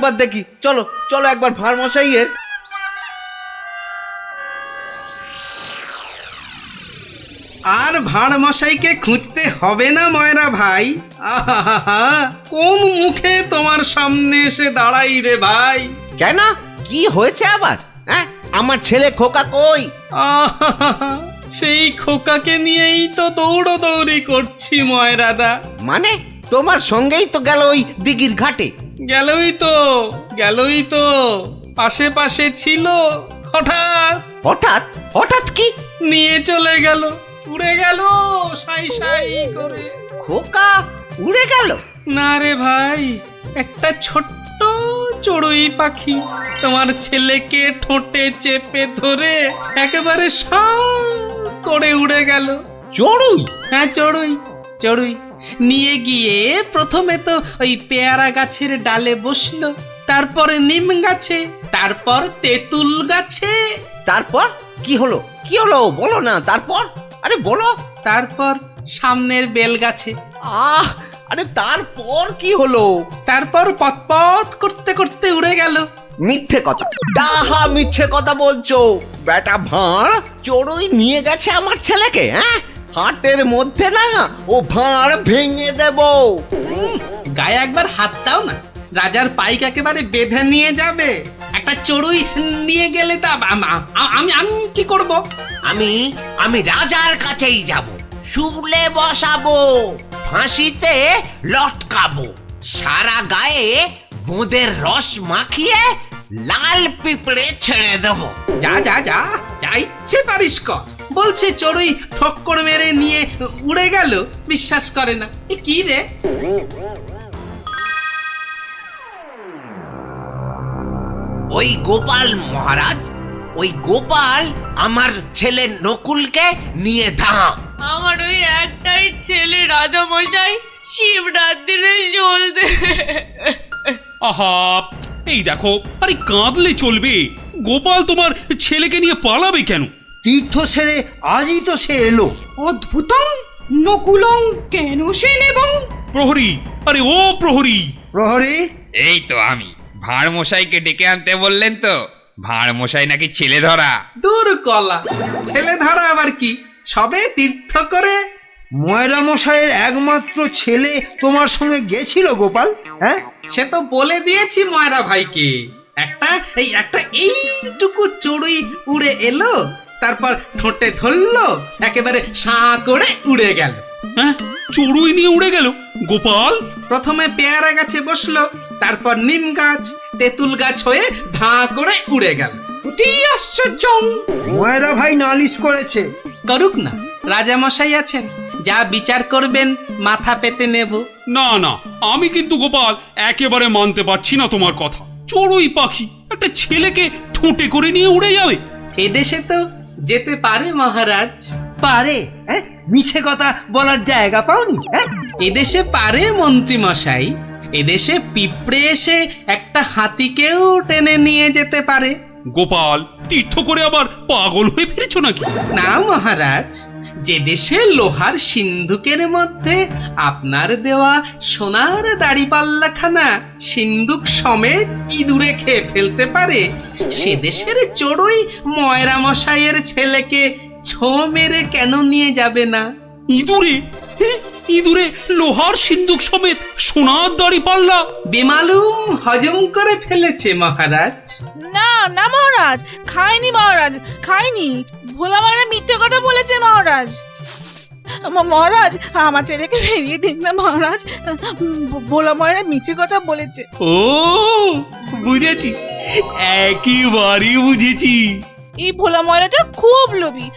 একবার দেখি, চলো চলো একবার ভাঁড় মশাইয়ের। আর ভাঁড় মশাইকে খুঁজতে হবে না ময়রা ভাই। আহা, কোন মুখে তোমার সামনে এসে দাঁড়াই রে ভাই। কেন, কি হয়েছে আবার? হ্যাঁ, আমার ছেলে খোকা কই? আহা, সেই খোকাকে নিয়েই তো দৌড়ি করছি ময়রাদা। মানে তোমার সঙ্গেই তো গেল ওই দিঘির ঘাটে? গেলই তো পাশে ছিল, হঠাৎ হঠাৎ? হঠাৎ কি? নিয়ে চলে গেল, উড়ে গেল সাই সাই করে। খোকা উড়ে গেল? না রে ভাই, একটা ছোট্ট চড়ুই পাখি তোমার ছেলেকে ঠোঁটে চেপে ধরে একেবারে সাঁ করে উড়ে গেল। চড়ুই? হ্যাঁ, চড়ুই নিয়ে গিয়ে প্রথমে তো ওই পেয়ারা গাছের ডালে বসলো, তারপরে নিম গাছে, তারপর তেঁতুল গাছে। তারপর কি হলো? কি হলো বলো না, তারপর? আরে বলো। তারপর সামনের বেল গাছে। আরে তারপর কি হলো? তারপর পথ করতে করতে উড়ে গেল। মিথ্যে কথা, ডাহা মিথ্যে কথা বলছো বেটা ভাঁড়। চড়ুই নিয়ে গেছে আমার ছেলেকে? হ্যাঁ, হাটের মধ্যে না ও ভাঁড় ভেঙে দেব। গায়ে একবার হাত দাও না, রাজার পাইক একেবারে বেঁধে নিয়ে যাবে। একটা চড়ুই নিয়ে গেলে তা আমি কি করব? আমি রাজার কাছেই যাব, শুলে বসাবো, ফাঁসিতে লটকাবো, সারা গায়ে বোঁদের রস মাখিয়ে লাল পিঁপড়ে ছেড়ে দেবো। যা ইচ্ছে পারিস কর। বলছে চড়ুই ঠক্কর মেরে নিয়ে উড়ে গেল, বিশ্বাস করে না। এ কি রে? ওই গোপাল মহারাজ, ওই গোপাল আমার ছেলে নকুলকে নিয়ে ধাম। আমার ওই একটাই ছেলে রাজা মশাই, শিবরাত্রিরে চলতে। আহা, এই দেখো, আরে কাঁদলে চলবে? গোপাল তোমার ছেলেকে নিয়ে পালাবে কেন? তীর্থ সেরে আজই তো সে এলো। অদ্ভুতং নকুলং কেন সে নেবং? প্রহরী, আরে ও প্রহরী! প্রহরী? এই তো আমি। ভাঁড় মশাইকে ডেকে আনতে বললেন তো? ভাঁড় মশাই নাকি ছেলে ধরা। দূর কলা, ছেলে ধরা আবার কি, সবে তীর্থ করে। ময়রা মশাইয়ের একমাত্র ছেলে তোমার সঙ্গে গেছিল গোপাল? হ্যাঁ, সে তো বলে দিয়েছি ময়রা ভাইকে। একটা এইটুকু চড়ুই উড়ে এলো, তারপর ঠোঁটে ধরলো, একেবারে সাঁ করে উড়ে গেল। হ্যাঁ, চড়ুই নিয়ে উড়ে গেল গোপাল? প্রথমে পেয়ারা গাছে বসলো, তারপর নিম গাছ, তেঁতুল গাছ হয়ে ধাঁ করে উড়ে গেল। অতি আশ্চর্য! ময়রা ভাই নালিশ করেছে। করুক না, রাজা মশাই আছেন, যা বিচার করবেন মাথা পেতে নেব। না না, আমি কিন্তু গোপাল একেবারে মানতে পারছি না তোমার কথা। চড়ুই পাখি একটা ছেলেকে ঠোঁটে করে নিয়ে উড়ে যাবে? এদেশে তো যেতে পারে মহারাজ। পারে? মিছে কথা বলার জায়গা পাওনি? এদেশে পারে মন্ত্রী মশাই। এদেশে পিঁপড়ে এসে একটা হাতিকেও টেনে নিয়ে যেতে পারে। গোপাল, তীর্থ করে আবার পাগল হয়ে ফিরেছ নাকি? না মহারাজ, যে দেশে লোহার সিন্ধুকের মধ্যে আপনার দেওয়া সোনার দাড়িপাল্লাখানা সিন্ধুক সমেত ইঁদুরে খেয়ে ফেলতে পারে, সে দেশের চড়ুই ময়রা মশাইয়ের ছেলেকে ছো মেরে কেন নিয়ে যাবে না? ইঁদুরে? ইঁদুরে লোহার সিন্ধুক সমেত সোনার দাড়ি পাল্লা? বেমালুম হজম করে ফেলেছে মহারাজ। না না মহারাজ, খায়নি মহারাজ, খায়নি। ভোলা মারা মিথ্যে কথা বলেছে মহারাজ। মহারাজ, আমার ছেলেকে ফিরিয়ে দিন না মহারাজ। ভোলা মারা মিথ্যে কথা বলেছে। ও বুঝেছি, একেবারে বুঝেছি। এই ভোলা ময়রাটা খুব লোভী।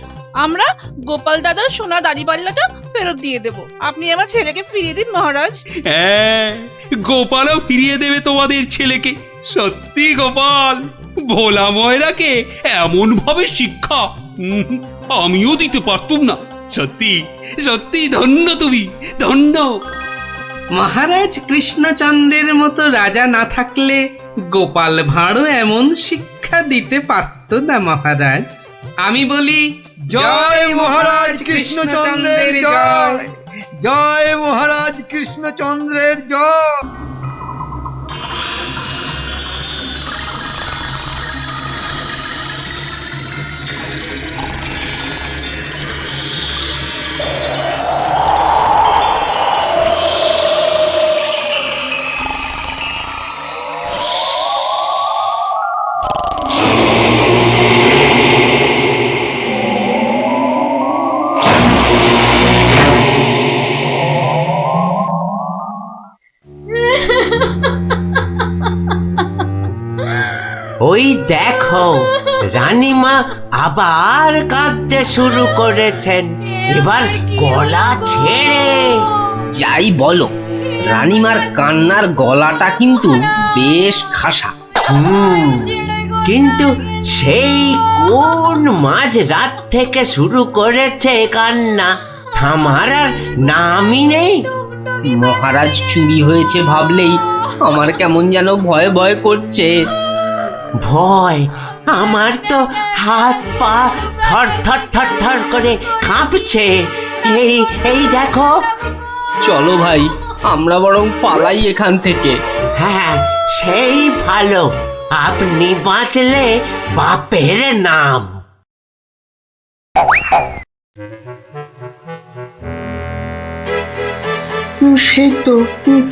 আমরা গোপাল দাদার সোনা দাড়িপাল্লাটা ফেরত দিয়ে দেব। আপনি আমার ছেলেকে ফিরিয়ে দিন মহারাজ। হ্যাঁ, গোপালও ফিরিয়ে দেবে তোমাদের ছেলেকে। সত্যি গোপাল, ভোলা ময়রাকে এমন ভাবে শিক্ষা আমিও দিতে পারতুম না। সত্যি সত্যি ধন্য তুমি, ধন্য। মহারাজ কৃষ্ণচন্দ্রের মতো রাজা না থাকলে গোপাল ভাঁড়ও এমন শিক্ষা দিতে পারত না মহারাজ। আমি বলি জয় মহারাজ কৃষ্ণচন্দ্রের জয়, জয় মহারাজ কৃষ্ণচন্দ্রের জয়। ওই দেখো রানীমা আবার কাঁদতে শুরু করেছেন, এবার গলা ছেড়ে। যাই বলো, রানীমার কান্নার গলাটা কিন্তু বেশ খাসা। কিন্তু সেই কোন মাঝ রাত থেকে শুরু করেছে কান্না, থামার আর নামই নেই। মহারাজ চুরি হয়েছে ভাবলেই আমার কেমন যেন ভয় ভয় করছে। ভয়? আমার তো হাত পা থর থর থর থর করে কাঁপছে। এই এই দেখো। চলো ভাই, আমরা বরং পালাই এখান থেকে। হ্যাঁ, সেই ভালো, আপনি বাঁচলে বাপের নাম। সেই তো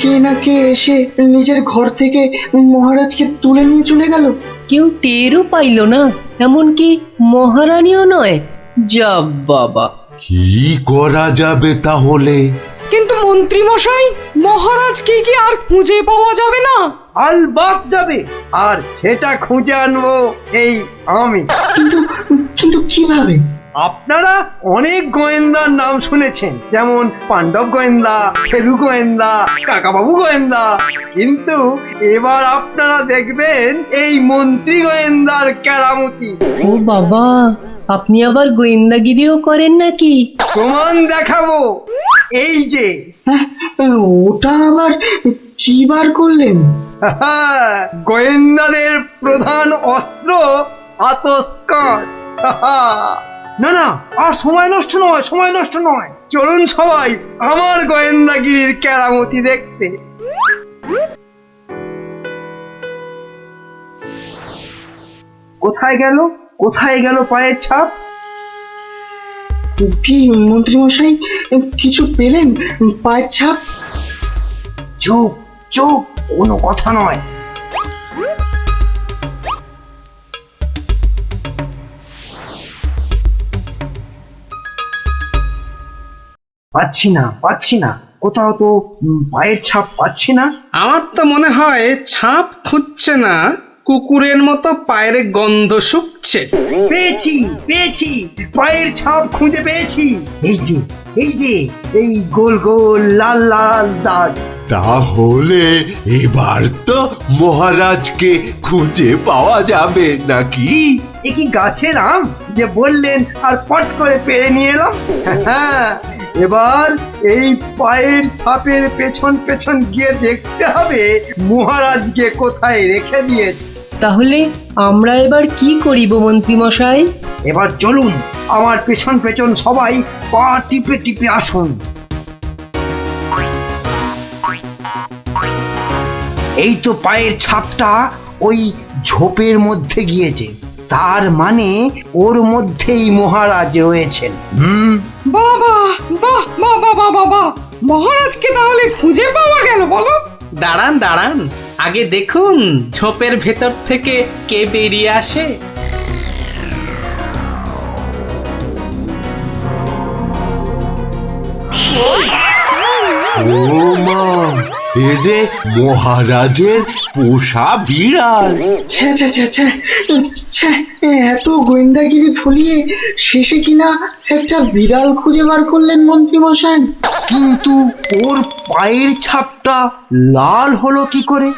কে না কে এসে নিজের ঘর থেকে মহারাজকে তুলে নিয়ে চলে গেল। কেউ টেরও পাইল না, এমনকি মহারানীও নয়। যা বাবা, কি করা যাবে তাহলে? কিন্তু মন্ত্রী মশাই, মহারাজকে কি আর খুঁজে পাওয়া যাবে না? আলবাত যাবে, আর সেটা খুঁজে আনবো এই আমি। কিন্তু কিন্তু কিভাবে? আপনারা অনেক গোয়েন্দার নাম শুনেছেন, যেমন পাণ্ডব গোয়েন্দা, ফেলু গোয়েন্দা, কাকাবাবু গোয়েন্দা, কিন্তু এবার আপনারা দেখবেন এই মন্ত্রী গোয়েন্দার কেরামতি। ও বাবা, আপনি আবার গোয়েন্দাগিরিও করেন নাকি? প্রমাণ দেখাবো, এই যে। হ্যাঁ, ওটা আবার কি বার করলেন? গোয়েন্দাদের প্রধান অস্ত্র আতস কাঁচ। না না, আর সময় নষ্ট নয়, সময় নষ্ট নয়, চলুন সবাই আমার গোয়েন্দাগিরির কেরামতি দেখতে। কোথায় গেল, কোথায় গেল পায়ের ছাপ? কি মন্ত্রী মশাই, কিছু পেলেন পায়ের ছাপ? চুপ চুপ, কোনো কথা নয়। পাচ্ছি না, পাচ্ছি না, কোথাও তো পায়ের ছাপ পাচ্ছি না। আমার তো মনে হয় ছাপ খুঁজছে না, কুকুরের মতো পায়ের গন্ধ শুকছে। পেয়েছি, পেয়েছি, পায়ের ছাপ খুঁজে পেয়েছি। এই যে, এই যে, এই গোল গোল লাল লাল দাগ। তাহলে এবার তো মহারাজকে খুঁজে পাওয়া যাবে নাকি? এ কি গাছের আম যে বললেন আর পট করে পেরে নিয়ে এলাম? হ্যাঁ, এবার এই পায়ের ছাপের পেছন পেছন গিয়ে দেখতে হবে মহারাজকে কোথায় রেখে দিয়েছে। তাহলে আমরা এবার কি করিব মন্ত্রী মশাই? এবার চলুন, আমার পেছন পেছন সবাই পা টিপে টিপে আসুন। এই তো পায়ের ছাপটা ওই ঝোপের মধ্যে গিয়েছে, তার মানে ওর মধ্যেই মহারাজ রয়েছেন। বাবা, বাহ, বাবা, বাবা, বাহ, মহারাজকে তাহলে খুঁজে পাওয়া গেল বলো? দাঁড়ান দাঁড়ান, আগে দেখুন ঝোপের ভেতর থেকে কে বেরিয়ে আসে। ও মা, এ যে মহারাজের পোষা বিড়াল। ছ্যা ছ্যা ছ্যা ছ্যা, ছ্যা, এত গোয়েন্দাগিরি ফলিয়ে শেষে কিনা একটা বিড়াল খুঁজে বার করলেন মন্ত্রী মশাই। কিন্তু ওর পায়ের ছাপটা লাল হলো কি করে?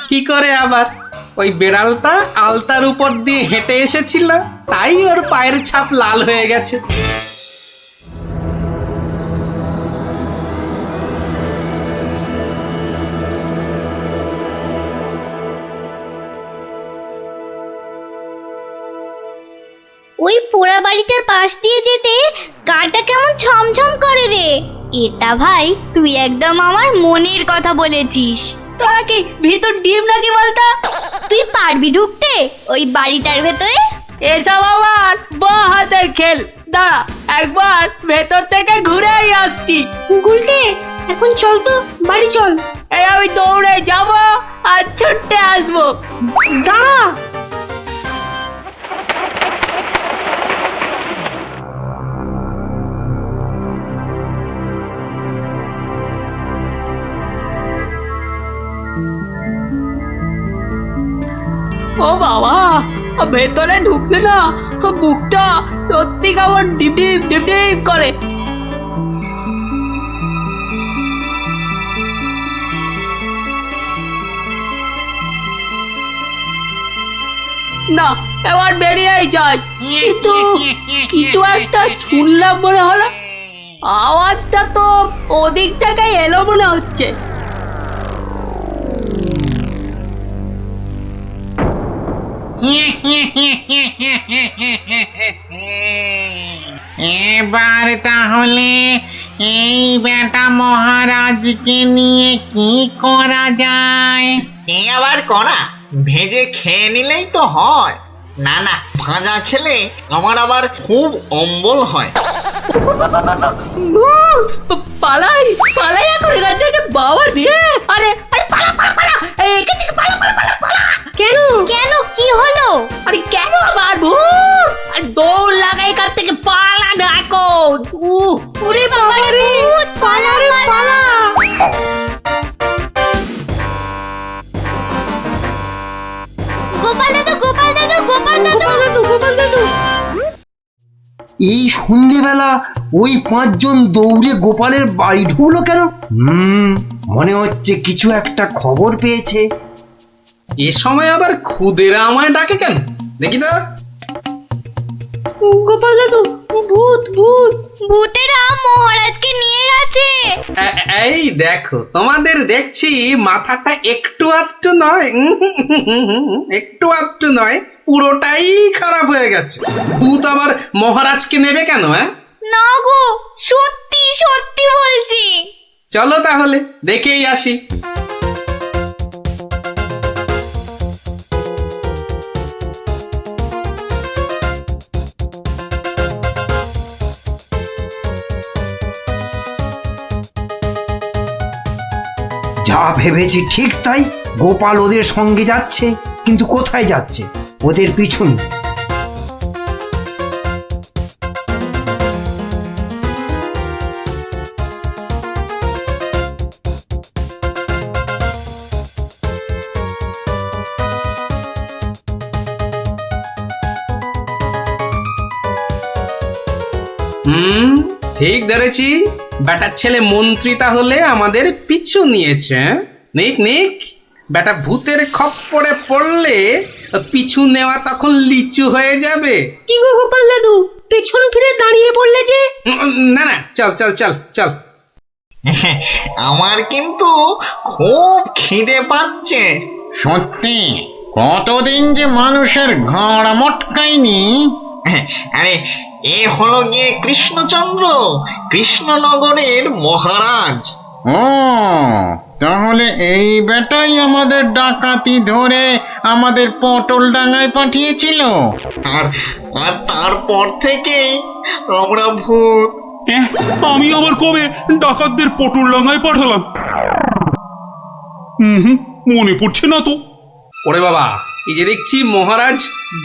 কি করে আবার? ওই বেড়ালটা আলতার উপর দিয়ে হেঁটে এসেছিল, তাই ওর পায়ের ছাপ লাল হয়ে গেছে। ওই পোড়া বাড়িটার পাশ দিয়ে যেতে গাটা কেমন ছমছম করে রে। এটা ভাই তুই একদম আমার মনের কথা বলেছিস। তোরা কি ভেতর ডিম নাকি বলতো? তুই পারবি ঢুকতে ওই বাড়িটার ভেতরে? এসব আমার বাঁ হাতের খেল, দাঁড়া একবার ভেতর থেকে ঘুরেই আসছি। গুলটে, এখন চল তো বাড়ি চল। এই আমি দৌড়ে যাব আর ছুটে আসবো। দাঁড়া। ও বাবা, ভেতরে ঢুকলে না বুকটা সত্যি কেমন ডিপ ডিপ ডিপ ডিপ করে। না, এবার বেরিয়েই যায়, কিন্তু কিছু একটা শুনলাম মনে হলো। আওয়াজটা তো ওদিক থেকে এলো মনে হচ্ছে। এবার তাহলে এই বেটা মহারাজকে নিয়ে কি করা যায়? কি আবার করা? ভেজে খেয়ে নিলেই তো হয়। না না, ভাজা খেলে আমার আবার খুব অম্বল হয়। পালাই পালাই এখন এখান থেকে, বাবা রে! আরে আরে পালা পালা পালা, এখান থেকে পালা পালা পালা পালা। কেন কেন, কি হলো? আরে কেন আবার ভূত? আর দৌড় লাগা এখান থেকে, পালা না এখন। ওরে বাবা রে, ভূত! পালা রে পালা! গোপাল দাদু, গোপাল দাদু, গোপাল দাদু, গোপাল দাদু! এই সন্ধেবেলা ওই পাঁচজন দৌড়ে গোপালের বাড়ি ঢুকলো কেন? মনে হচ্ছে কিছু একটা খবর পেয়েছে। এ সময় আবার খুদেরা আমায় ডাকে কেন দেখি তো। গোপাল দাদু, ভূত ভূত! ভূতেরা মহারাজকে নিয়ে গেছে। এই দেখো, তোমাদের দেখছি মাথাটা একটু আধটু নয়, একটু আধটু নয়, পুরোটাই খারাপ হয়ে গেছে। ভূত আবার মহারাজকে নেবে কেন? না গো, সত্যি সত্যি বলছি। চলো তাহলে দেখেই আসি। যা ভেবেছি ঠিক তাই। গোপাল ওদের সঙ্গে যাচ্ছে, কিন্তু কোথায় যাচ্ছে? ওদের পিছন। ঠিক ধরেছি, বেটার ছেলে মন্ত্রী তাহলে আমাদের পিছু নিয়েছে। নিক নিক, বেটা ভূতের খপ্পরে পড়লে পিছু নেওয়া তখন লিচু হয়ে যাবে। কি গো গোপাল দাদু, পেছন ফিরে দাঁড়িয়ে পড়লে যে? না না, চল চল চল চল। আমার কিন্তু খুব খিদে পাচ্ছে। সত্যি, কতদিন যে মানুষের ঘাড় মটকায়নি। আরে, এ হলো গিয়ে কৃষ্ণচন্দ্র, কৃষ্ণনগরের মহারাজ। ও, তাহলে এই বেটাই আমাদের ডাকাতি ধরে আমাদের পটল ডাঙায় পাঠিয়েছিল। আর আর তারপর থেকেই আমরা ভূত। আমি আবার কবে ডাকাতদের পটল ডাঙায় পাঠালাম? মনে পড়ছে না তো। ওরে বাবা, এই যে দেখছি মহারাজ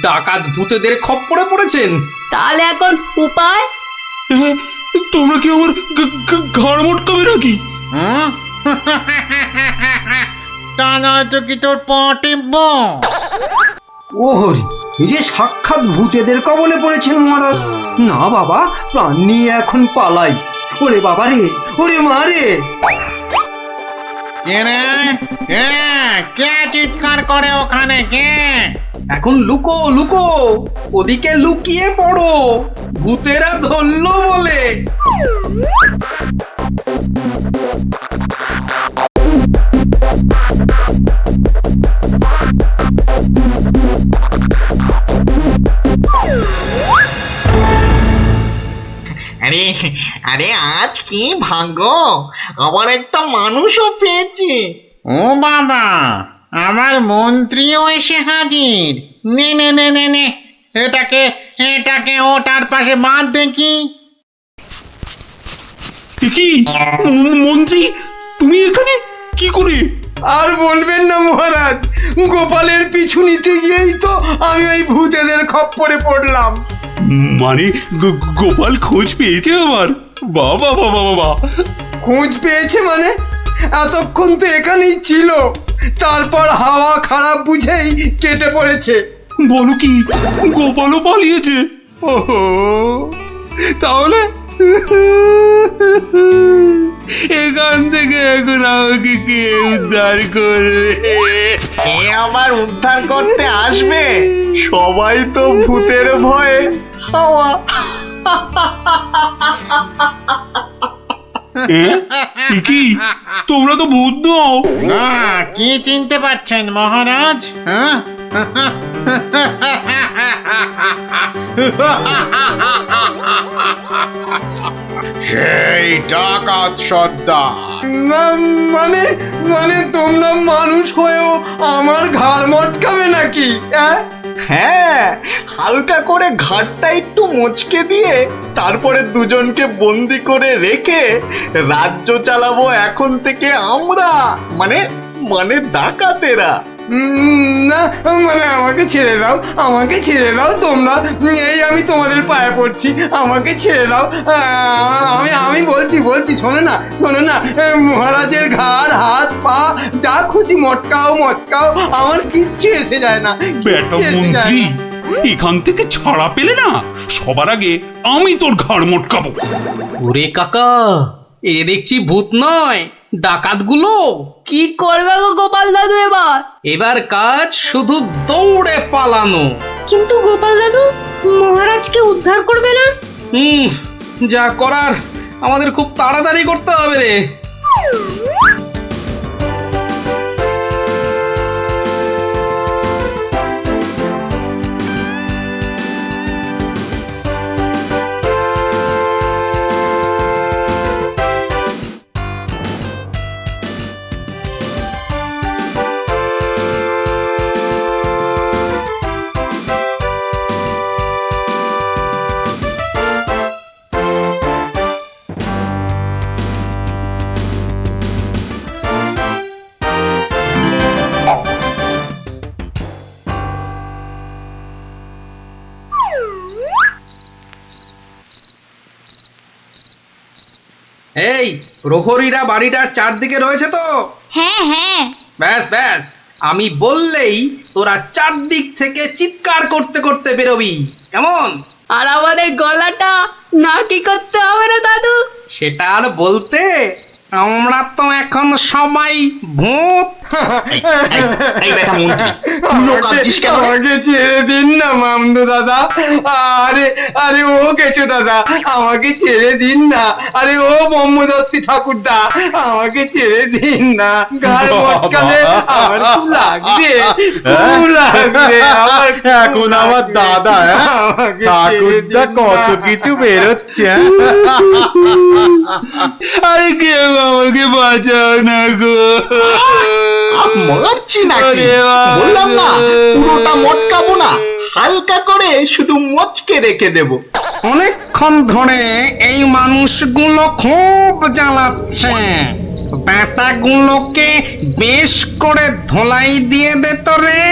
ডাকাত ভূতেদের খপ্পরে পড়েছেন। তাহলে এখন উপায়? তোমরা কি আমার ঘাড় মটকাবে নাকি? তা নয়তো কি তোর পা টিপব? ওহরি, এই যে সাক্ষাৎ ভূতেদের কবলে পড়েছেন মহারাজ। না বাবা, প্রাণ নিয়ে এখন পালাই। ওরে বাবা রে, ওরে মা রে! কে চিৎকার করে ওখানে? কে? এখন লুকো লুকো, ওদিকে লুকিয়ে পড়ো, ভূতেরা ধরলো বলে। আরে আরে, আজ কি ভাগ্য, আবার একটা মানুষও পেয়েছি। ও বাবা, আমার মন্ত্রীও এসে হাজির। নে নে নে নে নে, এটাকে এটাকে ওটার পাশে বাঁধ দেখি। কি মন্ত্রী, তুমি এখানে কি করে? আর বলবেন না মহারাজ, গোপালের পিছু নিতে গিয়েই তো আমি ওই ভূতেদের খপ্পরে পড়লাম। মানে গোপাল খোঁজ পেয়েছে আমার? বাবা বাবা বাবা! খোঁজ পেয়েছে মানে? এতক্ষণ তো এখানেই ছিল, তারপর হাওয়া খারাপ বুঝেই কেটে পড়েছে। বলো কি, গোপালও পালিয়েছে? ওহো, তাহলে এখান থেকে এখন আমাকে কে উদ্ধার করবে? কে আবার উদ্ধার করতে আসবে? সবাই তো ভূতের ভয়ে হাওয়া। কি তোমরা তো ভূত নও? না, কি চিনতে পারছেন মহারাজ? হ্যাঁ, সেই ডাকাত সর্দার। মানে মানে তোমরা মানুষ হয়েও আমার ঘাড় মটকাবে নাকি? হ্যাঁ, হালকা করে ঘাটটা একটু মুচকে দিয়ে তারপরে দুজনকে বন্দি করে রেখে রাজ্য চালাবো এখন থেকে আমরা, মানে মানে ডাকাতেরা। না মানে আমাকে ছেড়ে দাও, আমাকে ছেড়ে দাও তোমরা। এই আমি তোমাদের পায়ে পড়ছি, আমাকে ছেড়ে দাও। আমি বলছি শোনো না, মহারাজের ঘাড় হাত পা যা খুশি মটকাও, আমার কিচ্ছু এসে যায় না। বেটা মন্ত্রী, এখান থেকে ছাড়া পেলে না সবার আগে আমি তোর ঘাড় মটকাবো। ওরে কাকা, এ দেখছি ভূত নয়, ডাকাতগুলো। কি করবে গো গোপাল দাদু এবার কাজ শুধু দৌড়ে পালানো। কিন্তু গোপাল দাদু, মহারাজকে উদ্ধার করবে না? যা করার আমাদের খুব তাড়াতাড়ি করতে হবে রে। এই প্রহরীরা বাড়িটার চারদিকে রয়েছে তো? হ্যাঁ হ্যাঁ। ব্যাস, আমি বললেই তোরা চারদিক থেকে চিৎকার করতে করতে বেরোবি, কেমন? আর আমাদের গলাটা না কি করতে হবে না দাদু? সেটা আর বলতে, আমরা তো এখন সবাই ভূত। আমাকে ছেড়ে দিন না মামদু দাদা। আরে ও কেছো দাদা, আমাকে ছেড়ে দিন না। আরে ও ব্রহ্মদত্তি ঠাকুরদা, আমাকে ছেড়ে দিন না। গাল মটকালে আমার খুব লাগবে, আমার এখন আমার দাদা ঠাকুরদা কত কিছু বেরোচ্ছে। আরে কেউ আমাকে বাঁচাও না গো। মারছি নাকি? বললাম না পুরোটা মটকাবো না, হালকা করে শুধু মচকে রেখে দেব। অনেকক্ষণ ধরে এই মানুষগুলো খুব জ্বালাচ্ছে। ব্যাটাগুলোকে বেশ করে ধোলাই দিয়ে দে তো রে।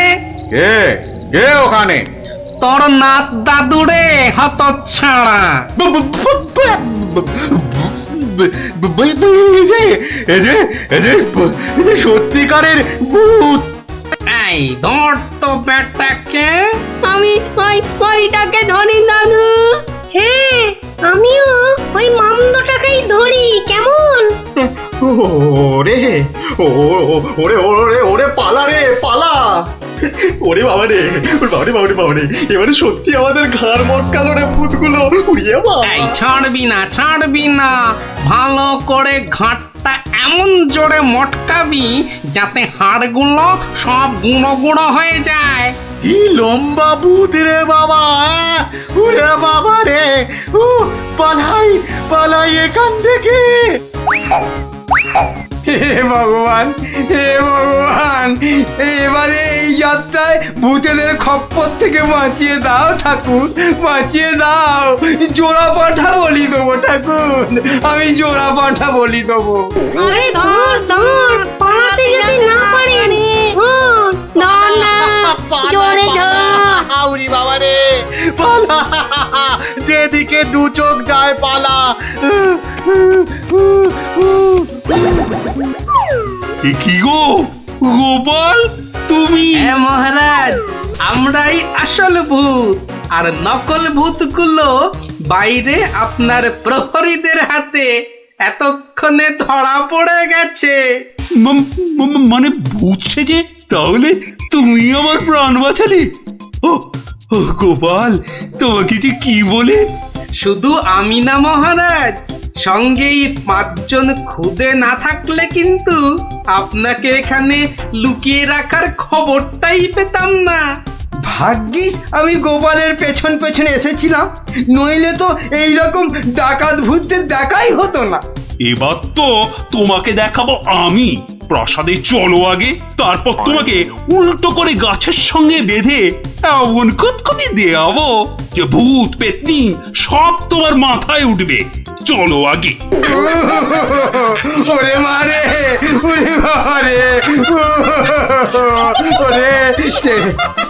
কে ওখানে? তোর নাত দাদুরে হতচ্ছাড়া। সত্যিকারের ভূত। এই ধর তো ব্যাটাকে। আমি ওইটাকে ধরি দাদু। হ্যাঁ, আমিও ওই মামদটাকেই ধরি, কেমন? ওরে ওরে ওরে ওরে পালা রে পালা। ওরে বাবা রে, বাবারে, এবারে সত্যি আমাদের ঘাড় মটকালো রে ভূতগুলো। উড়িয়ে বাবা, ছাড়বি না, ভালো করে ঘাটটা এমন জোরে মটকাবি যাতে হাড়গুলো সব গুঁড়ো গুঁড়ো হয়ে যায়। কি লম্বা ভূত রে বাবা। ওরে বাবা রে, পালাই এখান থেকে। হে ভগবান, এবারে এই যাত্রায় ভূতেদের খপ্পর থেকে বাঁচিয়ে দাও ঠাকুর, বাঁচিয়ে দাও। জোড়া পাঠা বলি দেবো ঠাকুর, আমি জোড়া পাঠা বলি দেবো। আরে ধর, পালাতে যদি না পারে। জোরে উড়ি বাবা রে, পালা, যেদিকে দু চোখ যায় পালা। কি গো গোপাল, তুমি? হ্যাঁ মহারাজ, আমরাই আসল ভূত, আর নকল ভূতগুলো বাইরে আপনার প্রহরীদের হাতে এতক্ষণে ধরা পড়ে গেছে। মানে ভূত সেজে? তাহলে তুমি আমার প্রাণ বাঁচালে? ও ও গোপাল, তোমাকে যে কি বলে? শুধু আমি না মহারাজ, সঙ্গেই 5 জন খুদে না থাকলে কিন্তু আপনাকে এখানে লুকিয়ে রাখার খবরটাই পেতাম না। ভাগ্যিস আমি গোপালের পেছন পেছনে এসেছিলাম, নইলে তো এইরকম ডাকাত ভূতদের দেখাই হতো না। এবার তো তোমাকে দেখাবো আমি। প্রাসাদে চলো আগে, তারপর তোমাকে উল্টো করে গাছের সঙ্গে বেঁধে এমন কুতকুতি দেয়াবো যে ভূত পেতনি সব তোমার মাথায় উঠবে। চলো আগে। ওরে মারে, ওরে মারে, ওরে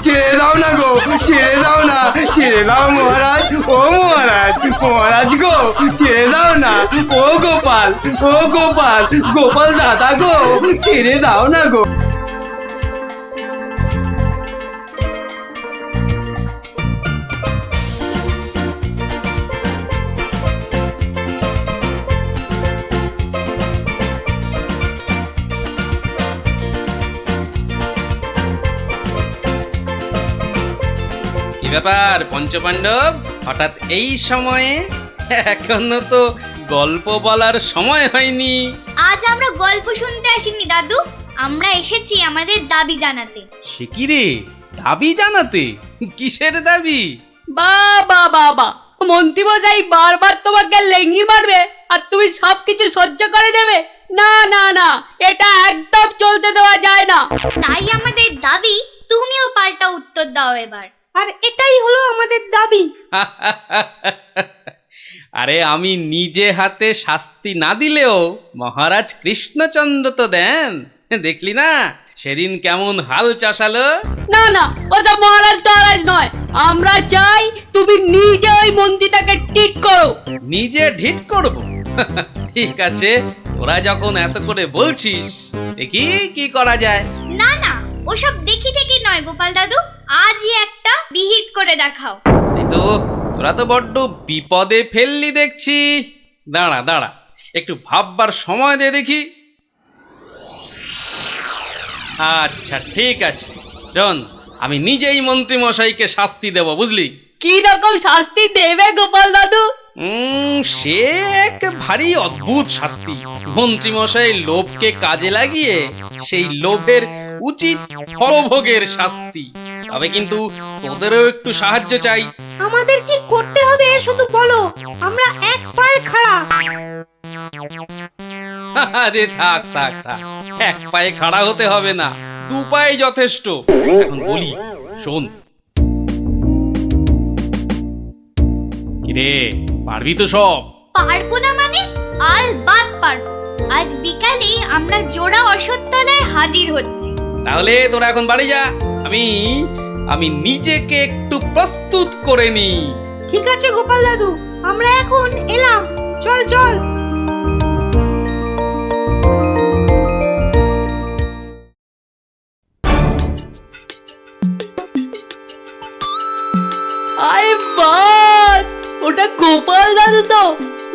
ছেড়ে দাও না গো, ছেড়ে দাও না, ছেড়ে দাও মহারাজ, ও মহারাজ, মহারাজ গো, ছেড়ে দাও না, ও গোপাল, ও গোপাল, গোপাল দাদা গো, ছেড়ে দাও না গো। কি ব্যাপার পঞ্চপাণ্ডব, হঠাৎ এই সময়ে? এখনো তো গল্প বলার সময় হয়নি। আজ আমরা গল্প শুনতে আসিনি দাদু, আমরা এসেছি আমাদের দাবি জানাতে। সে কি রে, দাবি জানাতে? কিসের দাবি? বাবা বাবা, মন্ত্রী মশাই বারবার তোমাকে লেঙ্গি মারবে আর তুমি সবকিছু সহ্য করে নেবে? না না না, এটা একদম চলতে দেওয়া যায় না। তাই আমাদের দাবি তুমিও পাল্টা উত্তর দাও এবার। আর এটাই হলো আমাদের দাবি। আরে আমি নিজে হাতে শাস্তি না দিলেও মহারাজ কৃষ্ণচন্দ্র তো দেন, দেখলি না সেদিন কেমন হাল চাষালো? না না, ওসব মহারাজ টহারাজ নয়, আমরা চাই তুমি নিজে ওই মন্ত্রীটাকে ঠিক করো। নিজে ঢিট করব? ঠিক আছে, তোরা যখন এত করে বলছিস, দেখি কি করা যায়। না না, ওসব দেখি ঠেকি নয় গোপাল দাদু, আজই একটা বিহিত করে দেখাও। এই তো, তোরা তো বড্ড বিপদে ফেললি দেখছি। দাঁড়া দাঁড়া, একটু ভাববার সময় দে দেখি। আচ্ছা ঠিক আছে, শোন, আমি নিজেই মন্ত্রী মশাইকে শাস্তি দেব, বুঝলি? কি রকম শাস্তি দেবে গোপাল দাদু? সে এক ভারী অদ্ভুত শাস্তি। মন্ত্রী মশাই লোভকে কাজে লাগিয়ে সেই লোভের উচিত ফলভোগের শাস্তি। তবে কিন্তু তোদেরও একটু সাহায্য চাই। আমাদের কি করতে হবে শুধু বলো, আমরা এক পায়ে খাড়া। আরে থাক থাক থাক, এক পায়ে খাড়া হতে হবে না, 2 পায়ে যথেষ্ট। এখন বলি, শোন। কিরে, পারবি তো সব? পারবো না মানে? আলবাত পারবো। আজ বিকালে আমরা জোড়া অশ্বত্থতলায় হাজির হচ্ছি। তাহলে তোরা এখন বাড়ি যা, আমি নিজেকে একটু প্রস্তুত করে নি। ঠিক আছে গোপাল দাদু, আমরা এখন এলাম, চল চল। আরে বাস, ওটা গোপাল দাদু তো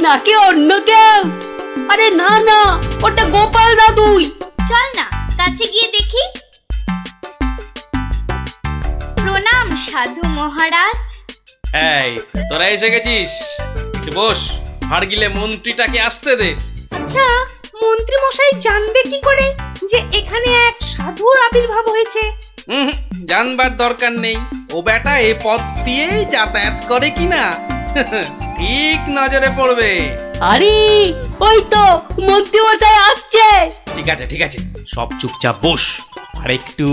নাকি অন্য কেউ? আরে না না, ওটা গোপাল দাদুই। চল না কাছে গিয়ে দেখি। প্রণাম সাধু মহারাজ। এই তোরা এসে গেছিস, একটু বস, হাড় গিলে মন্ত্রীটাকে আসতে দে। আচ্ছা, মন্ত্রী মশাই জানবে কি করে যে এখানে এক সাধুর আবির্ভাব হয়েছে? জানবার দরকার নেই, ও বেটা এই পথ দিয়েই যাতায়াত করে কিনা ঠিক নজরে পড়বে। আরে ওই তো মন্ত্রী মশাই আসছে। ঠিক আছে ঠিক আছে, সব চুপচাপ বস, আর একটু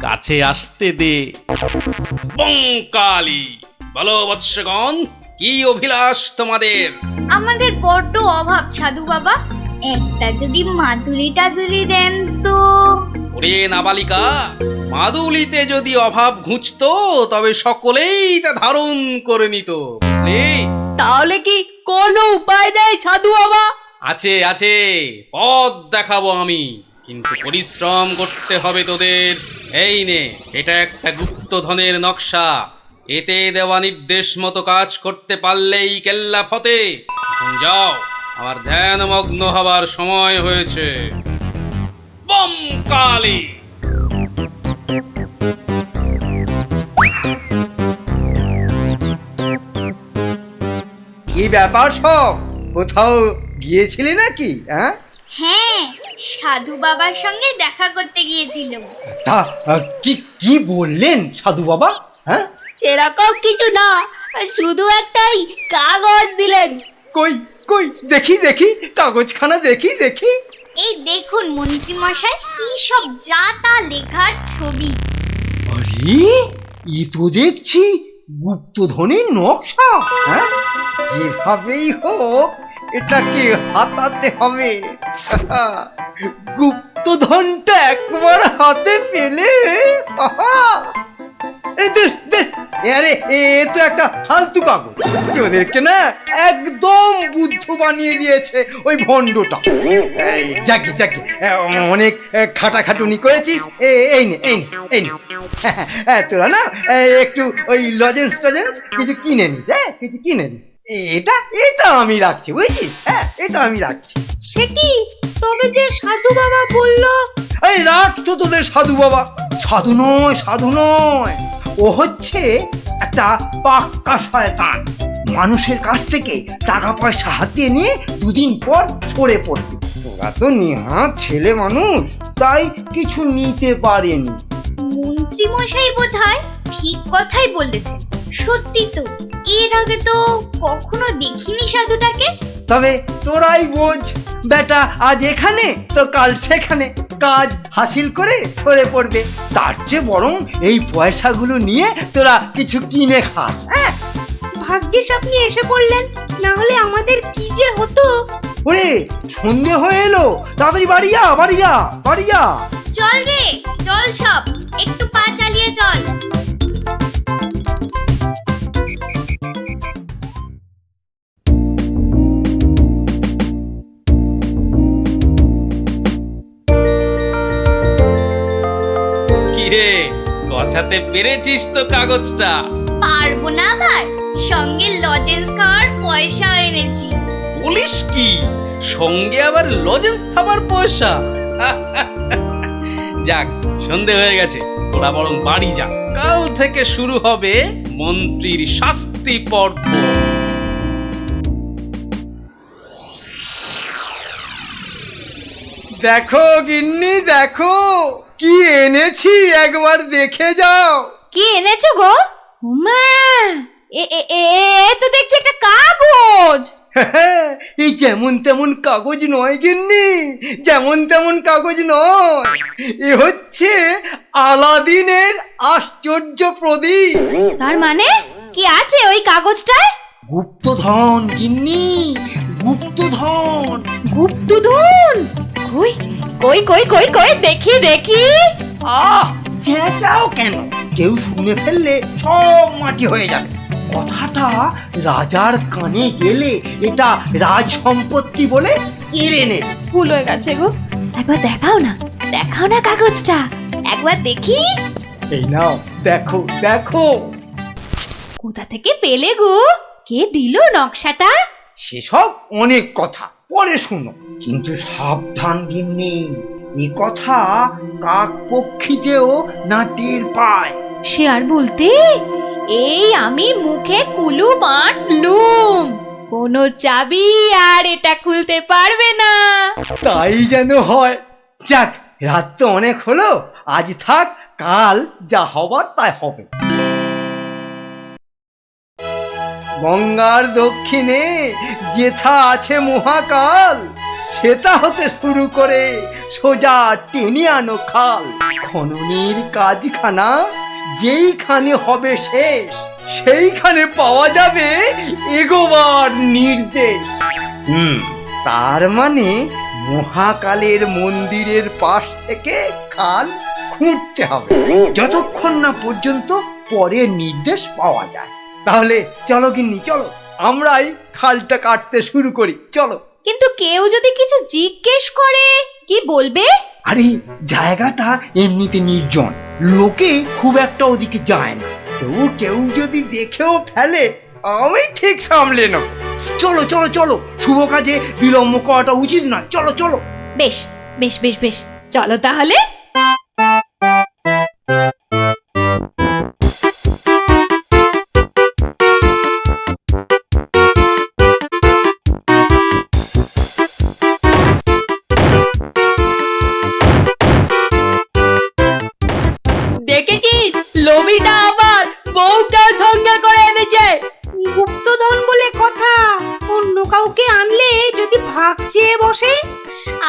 কাছে আসতে দে। বঙ্কালি, বলো বৎসগণ, কি অভিলাষ তোমাদের? আমাদের বড্ড অভাব সাধু বাবা, একটা যদি মাদুলি টাদুলি দেন তো। ওরে নাবালিকা, মাদুলিতে যদি অভাব ঘুচতো তবে সকলেই তা ধারণ করে নিত, বুঝলি? তাহলে কি কোনো উপায় নেই সাধু বাবা? আছে আছে, পথ দেখাবো আমি। কিন্তু পরিশ্রম করতে হবে তোদের। এই নে, এটা একটা গুপ্তধনের নকশা। এতে দেওয়া নির্দেশ মতো কাজ করতে পারলেই কেল্লা ফতে। এখন যাও, আমার ধ্যানমগ্ন হবার সময় হয়েছে। বম কালী! কি ব্যাপার সব, কোথাও গিয়েছিলি নাকি? হ্যাঁ, হ্যাঁ, সাধু বাবার সঙ্গে দেখা করতে গিয়েছিলাম। তা কি কি বললেন সাধু বাবা? হ্যাঁ, সেরকম কিছু না, শুধু একটাই কাগজ দিলেন। কই কই দেখি দেখি, কাগজখানা দেখি দেখি। এই দেখুন মন্ত্রী মশাই, কি সব যা তা লেখার ছবি। আরে, এ তো দেখছি গুপ্তধনের নকশা। হ্যাঁ, যেভাবেই হোক এটাকে হাতাতে হবে। গুপ্তধনটা একবার হাতে পেলে, আরে এ তো একটা ফালতু কাগজ। ওদেরকে না একদম বুদ্ধ বানিয়ে দিয়েছে ওই ভণ্ডটা। যাকে যাকে, অনেক খাটাখাটুনি করেছিস। এই নে এই নে এই নে, তোরা না একটু ওই লজেন্স টজেন্স কিছু কিনে নিস। হ্যাঁ, কিছু কিনে নিস। এটা এটা আমি রাখছি, বুঝছিস? হ্যাঁ, এটা আমি রাখছি। সে কি, তবে যে সাধু বাবা বললো? এই রাখ তো তোদের সাধু বাবা। সাধু নয়, সাধু নয়, ও হচ্ছে একটা পাক্কা শয়তান। মানুষের কাছ থেকে টাকা পয়সা হাতিয়ে নিয়ে দুদিন পর সরে পড়বে। তোরা তো নিহাত ছেলে মানুষ, তাই কিছু নিতে পারেনি। মন্ত্রী মশাই বোধহয় ঠিক কথাই বলেছেন। সত্যি তো, এর আগে তো কখনো দেখিনি সাধুটাকে। তবে তোরাই বোঝ, বেটা আজ এখানে তো কাল সেখানে কাজ হাসিল করে সরে পড়বে। তার চেয়ে বরং এই পয়সাগুলো নিয়ে তোরা কিছু কিনে খাস। হ্যাঁ, ভাগ্যিস আপনি এসে পড়লেন, না হলে আমাদের কি যে হতো। ওরে, সন্ধে হয়ে এলো, তাড়াতাড়ি বাড়ি যা, বাড়ি যা, বাড়ি যা। চল রে, চল সব, একটু পা চালিয়ে চল। কিরে, গছাতে পেরেছিস তো কাগজটা? পারবো না আবার, সঙ্গে লজেন্স খাওয়ার পয়সা এনেছি। বলিস কি, সঙ্গে আবার লজেন্স খাবার পয়সা? যাক, সন্ধে হয়ে গেছে, তোরা বরং বাড়ি যা। কাল থেকে শুরু হবে মন্ত্রীর শাস্তি পর্ব। দেখো গিন্নি, দেখো কি এনেছি, একবার দেখে যাও। কি এনেছো গো? মা, এ তো দেখছি একটা কাগজ। এই যেমন তেমন কাগজ নয় গিন্নি, যেমন তেমন কাগজ নয়। এ হচ্ছে আলাদিনের আশ্চর্য প্রদীপ। তার মানে কি আছে ওই কাগজটায়? গুপ্তধন গিন্নি, গুপ্তধন। গুপ্তধন? কই কই কই কই কই, দেখি দেখি। চেঁচাও কেন? কেউ শুনে ফেললে সব মাটি হয়ে যাবে। কথাটা রাজার কানে গেলে এটা রাজ সম্পত্তি বলে কেড়ে নেবে। ভুল হয়ে গেছে গো, একবার দেখাও না, দেখাও না কাগজটা, একবার দেখি। এই নাও, দেখো দেখো। কোথা থেকে পেলে গো? কে দিল নকশাটা? সেসব অনেক কথা পরে শুনো, কিন্তু সাবধান গিন্নি, এ কথা কাক পক্ষীতেও না টের পায়। সে আর বলতে, এই আমি মুখে কুলু বাঁধলুম, কোনো চাবি আর এটা খুলতে পারবে না। তাই যেন হয়। যাক, রাত তো অনেক হলো, আজ থাক, কাল যা হবার তাই হবে। গঙ্গার দক্ষিণে যেথা আছে মহাকাল, সেটা হতে শুরু করে সোজা টেনে আনো খাল। খননের কাজখানা যেইখানে হবে শেষ, সেইখানে পাওয়া যাবে এগোবার নির্দেশ। তার মানে মহাকালের মন্দিরের পাশ থেকে খাল খুঁড়তে হবে, যতক্ষণ না পর্যন্ত পরের নির্দেশ পাওয়া যায়। তাহলে চলো গিন্নি, চলো, আমরাই খালটা কাটতে শুরু করি, চলো। কিন্তু কেউ যদি কিছু জিজ্ঞেস করে কি বলবে? আরে জায়গাটা এমনিতে নির্জন, লোকে খুব একটা ওদিকে যায় না। তবু কেউ যদি দেখেও ফেলে আমি ঠিক সামলে নেব। চলো চলো চলো, শুভ কাজে বিলম্ব করাটা উচিত নয়। চলো চলো। বেশ বেশ বেশ বেশ, চলো তাহলে। দেখেছিস লোভিটা আবার বউটাও সঙ্গে করে এনেছে। গুপ্তধন বলে কথা, অন্য কাউকে আনলে যদি ভাগ চেয়ে বসে।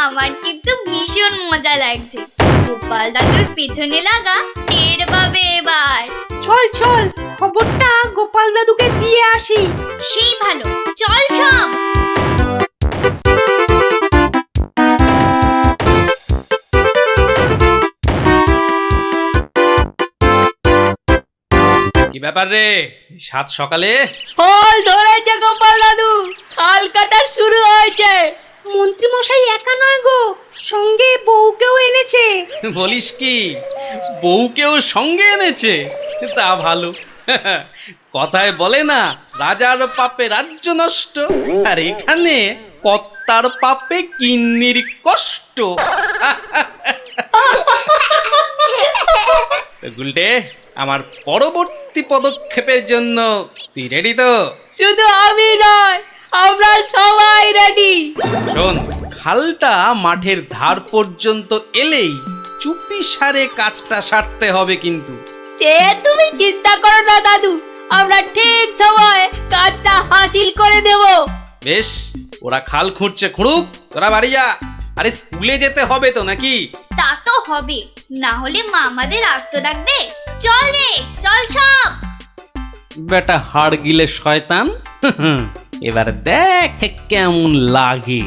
আমার কিন্তু ভীষণ মজা লাগছে। গোপাল দাদুর পেছনে লাগা টের পাবে এবার। চল চল, খবরটা গোপাল দাদুকে দিয়ে আসি। সেই ভালো, চল সব। কি ব্যাপার রে, সাত সকালে? ফল ধরেছে গোপাল দাদু, খাল কাটা শুরু হয়েছে। মন্ত্রী মশাই একা নয় গো, সঙ্গে বউকেও এনেছে। বলিস কি, বউকেও সঙ্গে এনেছে? তা ভালো। কথায় বলে না, রাজার পাপে রাজ্য নষ্ট, আর এখানে কর্তার পাপে কিন্নির কষ্ট। গুলটে, আমার পরবর্তী পদক্ষেপের জন্য তুই রেডি তো? শুধু আমি নয়, আমরা সবাই রেডি। শোন, খালটা মাঠের ধার পর্যন্ত এলেই চুপি সারে কাজটা সারতে হবে কিন্তু। সে তুমি চিন্তা করো না দাদু, আমরা ঠিক সময় কাজটা হাসিল করে দেব। বেশ, ওরা খাল খুঁড়ছে খুঁড়ুক, তোরা বাড়ি যা। আরে স্কুলে যেতে হবে তো নাকি? তা তো হবে, না হলে মা আমাদের আস্ত ডাকবে। চল রে, চল সব। বেটা হাড় গিলে শয়তান, এবার দেখ কেমন লাগে।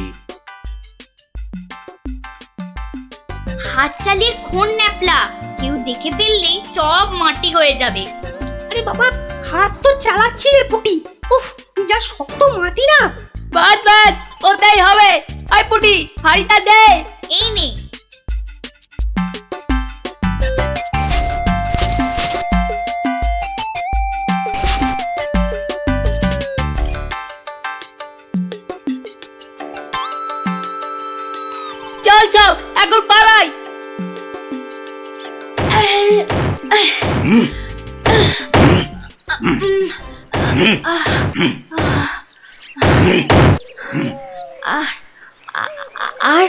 হাত চালিয়ে খুন ন্যাপলা, কেউ দেখে ফেললেই সব মাটি হয়ে যাবে। আরে বাবা, হাত তো চালাচ্ছি রে পুটি। উফ, যা শক্ত মাটি না। বাদ বাদ, ওটাই হবে। আয় পুটি, হাড়িটা দে। এই নে। চল চল, এখন পালাই। আর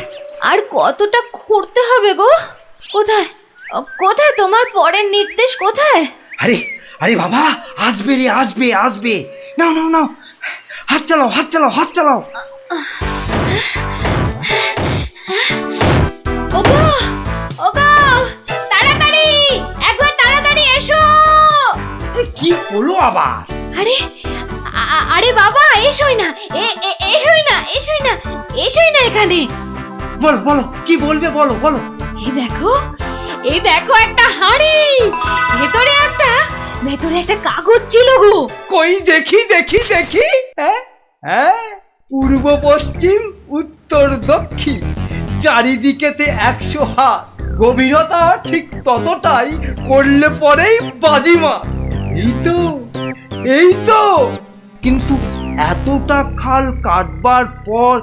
আর কতটা খুঁড়তে হবে গো? কোথায় কোথায় তোমার পরের নির্দেশ কোথায়? আরে আরে বাবা, আসবে রে, আসবে আসবে। নাও নাও নাও, হাত চালাও হাত চালাও হাত চালাও। ওগো ওগো, তাড়াতাড়ি, একবার তাড়াতাড়ি এসো। কি হলো আবার? আরে আরে বাবা, এসোই না, এসোই না, এসোই না, এসোই না এখানে। বলো বলো, কি বলবে বলো বলো। এই দেখো একটা হাঁড়ি, ভেতরে একটা কাগজ ছিল গো। কই দেখি দেখি দেখি। হ্যাঁ হ্যাঁ, পূর্ব পশ্চিম উত্তর দক্ষিণ চারিদিকেতে 100 হাত, গভীরতা ঠিক ততটাই, করলে পরেই বাজিমাত। এই তো। কিন্তু এতটা খাল কাটবার পর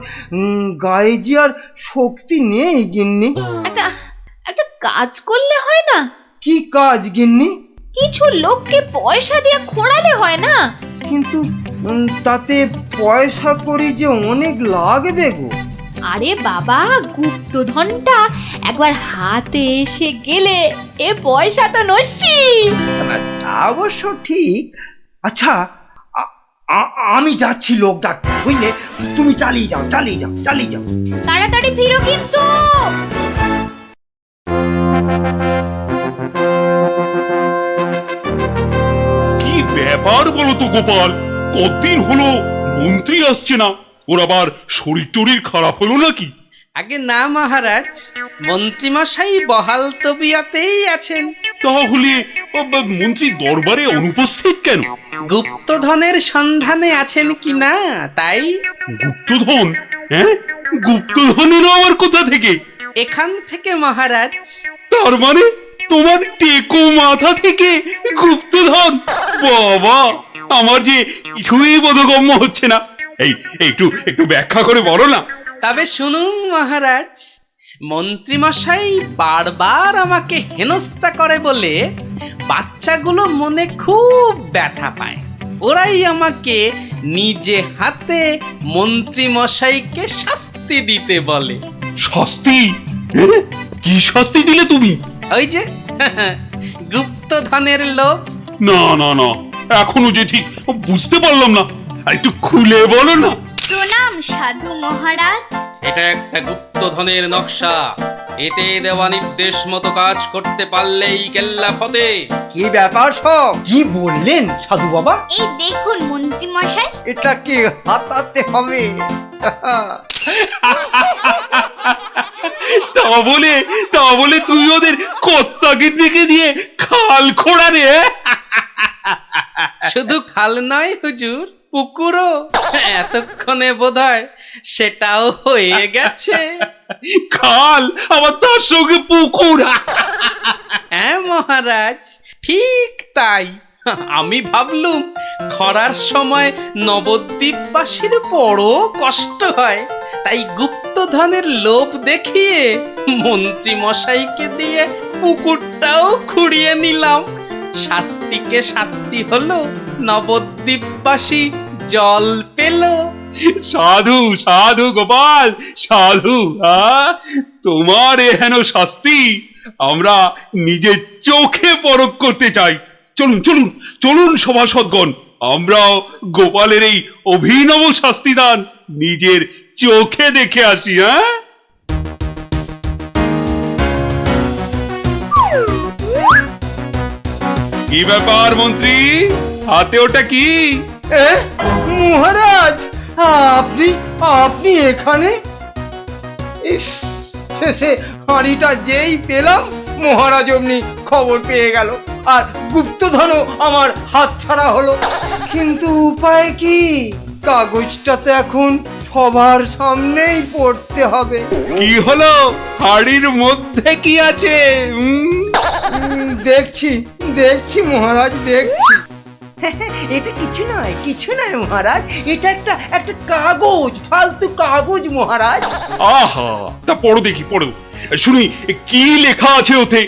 গায়ে যে আর শক্তি নেই গিন্নি। একটা কাজ করলে হয় না? কি কাজ গিন্নি? কিছু লোককে পয়সা দিয়ে খোঁড়ালে হয় না? কিন্তু তাতে পয়সা করি যে অনেক লাগবে গো। আরে বাবা, গুপ্তধনটা একবার হাতে এসে গেলে এ পয়সা তো নস্যি। তা অবশ্য ঠিক। আচ্ছা, আমি যাচ্ছি লোক ডাকতে, বুঝলে? তুমি চালিয়ে যাও চালিয়ে যাও চালিয়ে যাও। তাড়াতাড়ি ফিরো কিন্তু। কি ব্যাপার বলো তো গোপাল, কতদিন হলো মন্ত্রী আসছে না? ওর আবার শরীর টরীর খারাপ হলো নাকি? আগে না মহারাজ, মন্ত্রীমশাই বহাল তবিয়তেই আছেন। তাহলে মন্ত্রী দরবারে অনুপস্থিত কেন? গুপ্তধনের সন্ধানে আছেন কিনা তাই। গুপ্তধন? হ্যাঁ, গুপ্তধনেরও আবার কোথা থেকে? এখান থেকে মহারাজ। তার মানে তোমার টেকো মাথা থেকে গুপ্তধন? বাবা, আমার যে কিছুই বোধগম্য হচ্ছে না। এই একটু একটু ব্যাখ্যা করে বলো না। তবে শুনুন মহারাজ, মন্ত্রীমশাই বারবার আমাকে হেনস্থা করে বলে বাচ্চাগুলো মনে খুব ব্যথা পায়। ওরাই আমাকে নিজে হাতে মন্ত্রীমশাইকে শাস্তি দিতে বলে। শাস্তি? হ্যাঁ? কি শাস্তি দিলে তুমি? ওই যে গুপ্তধনের লোভ। না না না, এখনো যে ঠিক বুঝতে পারলাম না, একটু খুলে বলো না। প্রণাম সাধু মহারাজ। এটা একটা গুপ্তধনের নকশা। এতে দেওয়া নির্দেশ মতো কাজ করতে পারলেই কেল্লা ফতে। কি ব্যাপার সব? কি বললেন সাধু বাবা? এই দেখুন মন্ত্রী মশাই। এটাকে হাতাতে হবে। তা বলে তুই ওদের কর্তাকে ডেকে দিয়ে খাল খোঁড়া রে? শুধু খাল নয় হুজুর, পুকুরও। এতক্ষণে বোধহয় সেটাও হয়ে গেছে। খাল আবার তার সঙ্গে পুকুর? হ্যাঁ মহারাজ, ঠিক তাই। আমি ভাবলুম খরার সময় নবদ্বীপবাসীর বড় কষ্ট হয়, তাই গুপ্তধনের লোভ দেখিয়ে মন্ত্রী মশাইকে দিয়ে পুকুরটাও খুঁড়িয়ে নিলাম। শাস্তিকে শাস্তি হলো, নবদ্বীপবাসী জল পেল। সাধু সাধু গোপাল সাধু, তোমার এহেন শাস্তি আমরা নিজের চোখে পরখ করতে চাই। চলুন চলুন চলুন সভাসদগণ, আমরাও গোপালের এই অভিনব শাস্তিদান নিজের চোখে দেখে আসি। কি ব্যাপার মন্ত্রী, হাতে ওটা কি? মহারাজ, আপনি আপনি এখানে? ইস, শেষে হাঁড়িটা যেই পেলাম মহারাজ অমনি খবর পেয়ে গেল, আর গুপ্তধনও আমার হাতছাড়া হলো। কিন্তু উপায় কি? কাগজটা তো এখন সবার সামনেই পড়তে হবে। কি হলো? হাড়ির মধ্যে কি আছে? দেখছি দেখছি মহারাজ, দেখছি। এটা কিছু নয় মহারাজ, এটা একটা কাগজ, ফালতু কাগজ মহারাজ। আহা, তা পড়ো দেখি, পড়ো শুনি কি লেখা আছে ওতে।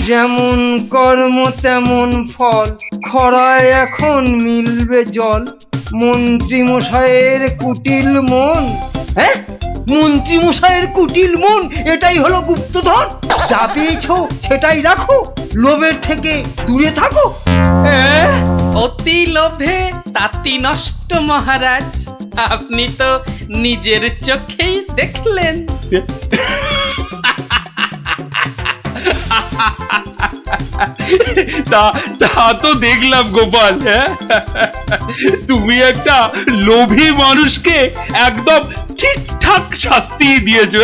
যেমন কর্ম তেমন ফল, খরায় এখন মিলবে জল, মন্ত্রী মশাইয়ের কুটিল মন। হ্যাঁ, মন্ত্রী মশাইয়ের কুটিল মন, এটাই হলো গুপ্তধন। যা পেয়েছো সেটাই রাখো, লোভের থেকে দূরে থাকো। হ্যাঁ, অতি লোভে তাতি নষ্ট মহারাজ। আপনি তো নিজের চোখেই দেখলেন। তা তো দেখলাম গোপাল। তুমি একটা লোভী মানুষকে একদম ঠিকঠাক শাস্তি দিয়েছো।